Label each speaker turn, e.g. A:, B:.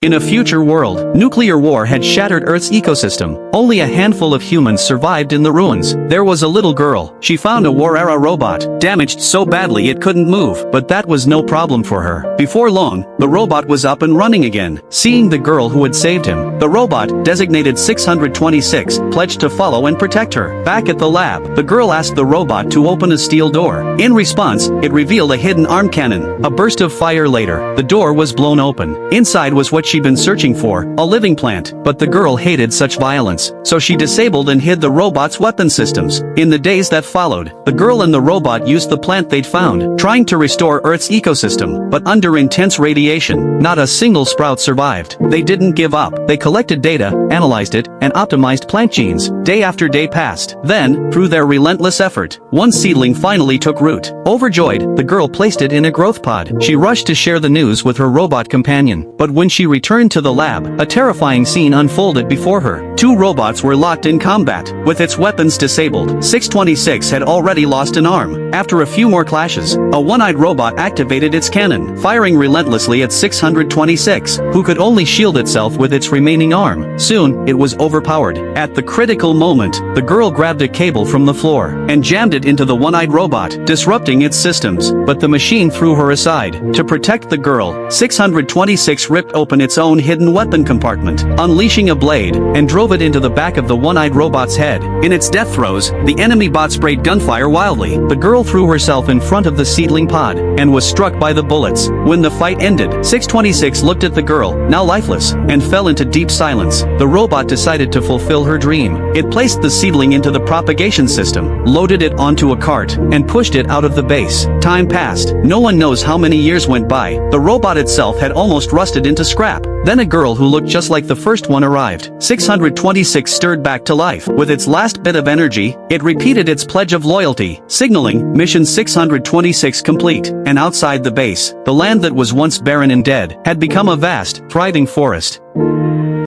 A: In a future world, nuclear war had shattered Earth's ecosystem. Only a handful of humans survived in the ruins. There was a little girl. She found a war-era robot, damaged so badly it couldn't move, but that was no problem for her. Before long, the robot was up and running again. Seeing the girl who had saved him, the robot, designated 626, pledged to follow and protect her. Back at the lab, the girl asked the robot to open a steel door. In response, it revealed a hidden arm cannon. A burst of fire later, the door was blown open. Inside was what she'd been searching for, a living plant, but the girl hated such violence, so she disabled and hid the robot's weapon systems. In the days that followed, the girl and the robot used the plant they'd found, trying to restore Earth's ecosystem, but under intense radiation, not a single sprout survived. They didn't give up. They collected data, analyzed it, and optimized plant genes. Day after day passed. Then, through their relentless effort, one seedling finally took root. Overjoyed, the girl placed it in a growth pod. She rushed to share the news with her robot companion, but when she returned to the lab, a terrifying scene unfolded before her. Two robots were locked in combat, with its weapons disabled. 626 had already lost an arm. After a few more clashes, a one-eyed robot activated its cannon, firing relentlessly at 626, who could only shield itself with its remaining arm. Soon, it was overpowered. At the critical moment, the girl grabbed a cable from the floor and jammed it into the one-eyed robot, disrupting its systems. But the machine threw her aside. To protect the girl, 626 ripped open its own hidden weapon compartment, unleashing a blade, and drove it into the back of the one-eyed robot's head. In its death throes, the enemy bot sprayed gunfire wildly. The girl threw herself in front of the seedling pod, and was struck by the bullets. When the fight ended, 626 looked at the girl, now lifeless, and fell into deep silence. The robot decided to fulfill her dream. It placed the seedling into the propagation system, loaded it onto a cart, and pushed it out of the base. Time passed. No one knows how many years went by. The robot itself had almost rusted into scrap. Then a girl who looked just like the first one arrived. 626 stirred back to life. With its last bit of energy, it repeated its pledge of loyalty, signaling, Mission 626 complete. And outside the base, the land that was once barren and dead, had become a vast, thriving forest.